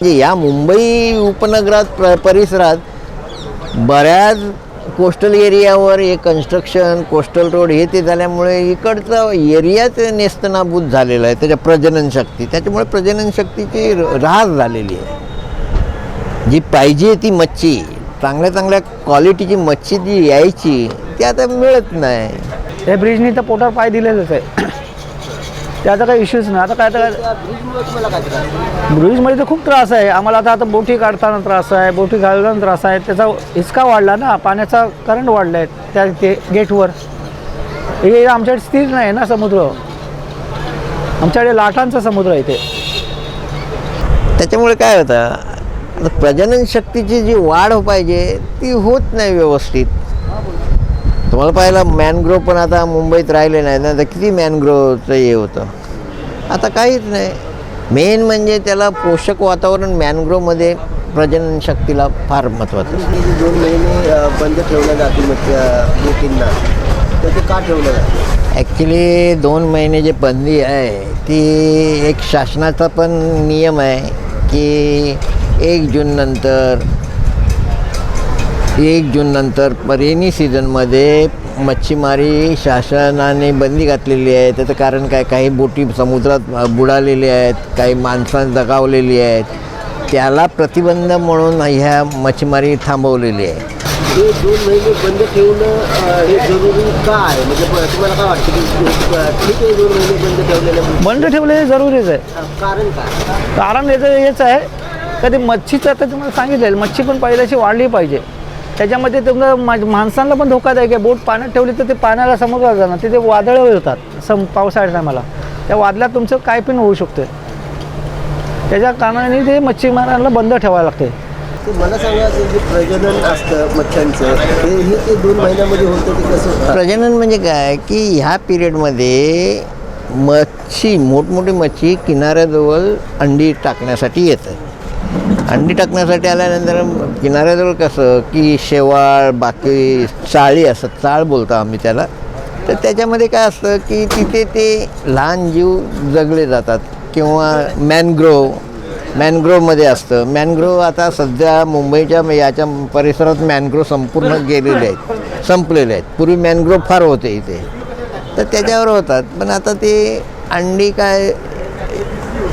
या मुंबई उपनगरात परिसरात बऱ्याच कोस्टल एरियावर हे कन्स्ट्रक्शन कोस्टल रोड हे ते झाल्यामुळे इकडचा एरियाच नेस्तनाबूत झालेला आहे त्याच्या प्रजनन शक्ती. त्याच्यामुळे प्रजनन शक्तीची ऱ्हास झालेली आहे. जी पाहिजे ती मच्छी चांगल्या चांगल्या क्वालिटीची मच्छी जी यायची ती आता मिळत नाही. हे ब्रिजनी तर पोटावर पाय दिलेलंच आहे, त्याचा काही इश्यूज नाही. आता काय तर ब्रिजमध्ये तर खूप त्रास आहे आम्हाला. आता बोटी काढताना त्रास आहे, बोटी घालताना त्रास आहे. त्याचा हिसका वाढला ना, पाण्याचा करंट वाढला आहे त्या ते गेटवर. हे आमच्याकडे स्थिर नाही ना समुद्र, आमच्याकडे लाटांचा समुद्र आहे इथे. त्याच्यामुळे काय होतं, प्रजनन शक्तीची जी वाढ पाहिजे ती होत नाही व्यवस्थित. तुम्हाला पाहिलं मॅनग्रोव्ह पण आता मुंबईत राहिले नाही ना, तर किती मॅनग्रोव्हचं हे होतं, आता काहीच नाही. मेन म्हणजे त्याला पोषक वातावरण मॅनग्रोव्हमध्ये प्रजनन शक्तीला फार महत्त्वाचं. 2 महिने बंद ठेवलं जातील बोटींना, तर ते का ठेवलं जातं? ॲक्च्युली 2 महिने जे बंदी आहे ती एक शासनाचा पण नियम आहे की 1 जून नंतर रेनी सीझनमध्ये मच्छीमारी शासनाने बंदी घातलेली आहे. त्याचं कारण काय, काही बोटी समुद्रात बुडालेल्या आहेत, काही माणसांना दगावलेली आहेत, त्याला प्रतिबंध म्हणून ह्या मच्छीमारी थांबवलेली आहे. हे 2 महिने बंद ठेवणं हे जरुरी का आहे? म्हणजे तुम्हाला काय वाटतं की ठीक आहे 2 महिने बंद ठेवलेले बंद ठेवले जरुरीच आहे. कारण काय? कारण याचं हेच आहे, कधी मच्छीचं आता तुम्हाला सांगितलेलं, मच्छी पण पहिल्याशी वाढली पाहिजे. त्याच्यामध्ये तुमचं माणसांना पण धोकादायक आहे. बोट पाण्यात ठेवली तर ते पाण्याला समुद्रात जाणार, तिथे वादळं होतात पावसाळ्याच्या टायमाला. त्या वादळात तुमचं काय पण होऊ शकतं. त्याच्या कारणाने ते मच्छीमारांना बंद ठेवायला लागते. मला सांगा, जे प्रजनन असतं मच्छ्यांचं ते 2 महिन्यामध्ये होतं ते कसं? प्रजनन म्हणजे काय की ह्या पिरियडमध्ये मच्छी मोठमोठी मच्छी किनाऱ्याजवळ अंडी टाकण्यासाठी येतं. अंडी टाकण्यासाठी आल्यानंतर किनाऱ्याजवळ कसं की शेवाळ बाकी चाळी असतात, चाळ बोलतो आम्ही त्याला. तर त्याच्यामध्ये काय असतं की तिथे ते लहान जीव जगले जातात. किंवा मॅनग्रोव्हमध्ये असतं. मॅनग्रोव्ह आता सध्या मुंबईच्या याच्या परिसरात मॅनग्रोव्ह संपूर्ण गेलेले आहेत, संपलेले आहेत. पूर्वी मॅनग्रोव्ह फार होते इथे, तर त्याच्यावर होतात. पण आता ते अंडी काय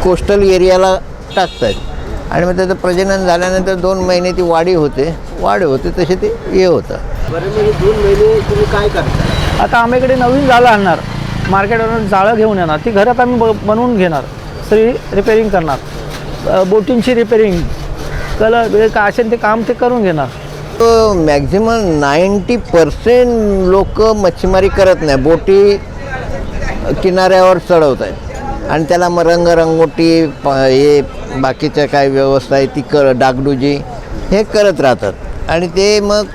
कोस्टल एरियाला टाकतात आणि मग त्याचं प्रजनन झाल्यानंतर 2 महिने ती वाढ होते तसे ते हे होतं. बरं, म्हणजे 2 महिने तुम्ही काय करता? आता आम्हीकडे नवीन जाळं आणणार, मार्केटवरून जाळं घेऊन येणार, ती घरात आम्ही बनवून घेणार, रिपेरिंग करणार, बोटींची रिपेरिंग कलर काय असेल ते काम ते करून घेणार. मॅक्झिमम 90% लोक मच्छीमारी करत नाही, बोटी किनाऱ्यावर चढवत आहेत आणि त्याला मग रंगरंगोटी हे बाकीच्या काय व्यवस्था आहे ती डागडुजी हे करत राहतात. आणि ते मग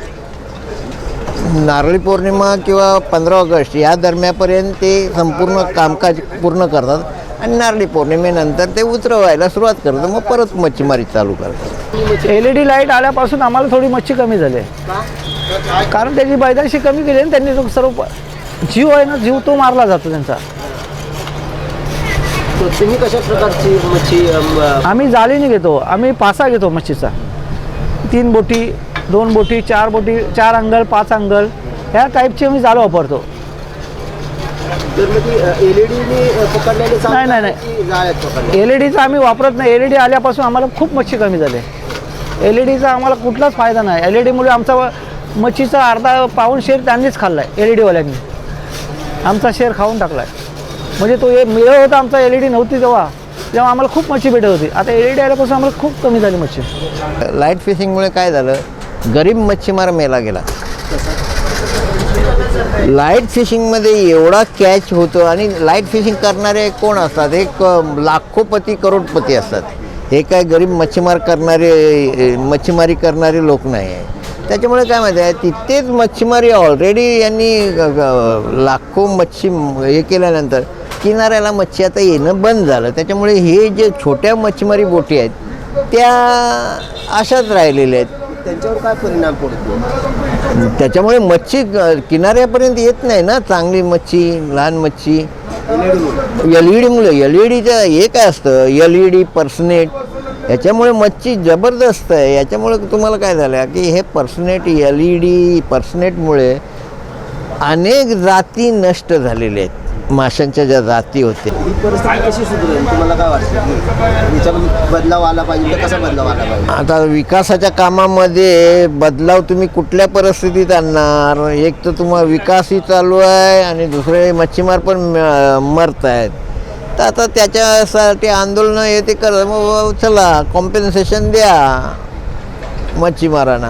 नारळी पौर्णिमा किंवा 15 ऑगस्ट या दरम्यापर्यंत ते संपूर्ण कामकाज पूर्ण करतात आणि नारळी पौर्णिमेनंतर ते उतरवायला सुरुवात करतात, मग परत मच्छीमारी चालू करतात. LED लाईट आल्यापासून आम्हाला थोडी मच्छी कमी झाली, कारण त्याची पैदाशी कमी केली आणि त्यांनी सर्व जीव आहे ना, जीव तो मारला जातो त्यांचा. तुम्ही कशा प्रकारची मच्छी? आम्ही जाळीने घेतो, आम्ही पासा घेतो मच्छीचा. 3 बोटी 2 बोटी 4 बोटी 4 अंगल 5 अंगल ह्या टाईपची आम्ही जाळं वापरतो. तर मग ती LED पकडलेले नाही, LEDचा आम्ही वापरत नाही. LED आल्यापासून आम्हाला खूप मच्छी कमी झाली. LEDचा आम्हाला कुठलाच फायदा नाही. LEDमुळे आमचा मच्छीचा अर्धा पाऊण शेअर त्यांनीच खाल्ला आहे. LEDवाल्यांनी आमचा शेअर खाऊन टाकला आहे. म्हणजे तो मिळत होता आमचा, LED नव्हती तेव्हा आम्हाला खूप मच्छी भेटत होती. आता LED आल्यापासून आम्हाला खूप कमी झाली मच्छी. लाईट फिशिंगमुळे काय झालं, गरीब मच्छीमार मेला गेला. लाईट फिशिंगमध्ये एवढा कॅच होतो आणि लाईट फिशिंग करणारे कोण असतात, एक लाखोपती करोडपती असतात. हे काय गरीब मच्छीमारी करणारे लोक नाही आहे. त्याच्यामुळे काय माहिती आहे, तिथेच मच्छीमारी ऑलरेडी यांनी लाखो मच्छी हे केल्यानंतर किनाऱ्याला मच्छी आता येणं बंद झालं. त्याच्यामुळे हे जे छोट्या मच्छीमारी बोटी आहेत त्या अशाच राहिलेल्या आहेत. त्यांच्यावर काय परिणाम पडतो? त्याच्यामुळे मच्छी किनाऱ्यापर्यंत येत नाही ना, चांगली मच्छी, लहान मच्छी. LED मुळे, LEDचं हे काय असतं, LED पर्सनेट याच्यामुळे मच्छी जबरदस्त आहे. याच्यामुळे तुम्हाला काय झालं की हे पर्सनेट LED पर्सनेटमुळे अनेक जाती नष्ट झालेल्या आहेत. माशांच्या ज्या जाती होत्या ही परिस्थिती कशी सुधारेल तुम्हाला काय वाटतं? याच्यामध्ये बदलाव आला पाहिजे तर कसा बदलाव आला पाहिजे? आता विकासाच्या कामामध्ये बदलाव तुम्ही कुठल्या परिस्थितीत आणणार? एक तर तुम्हाला विकासही चालू आहे आणि दुसरे मच्छीमार पण मरत आहेत. तर आता त्याच्यासाठी आंदोलनं हे ते कर, मग चला कॉम्पेन्सेशन द्या मच्छीमारांना.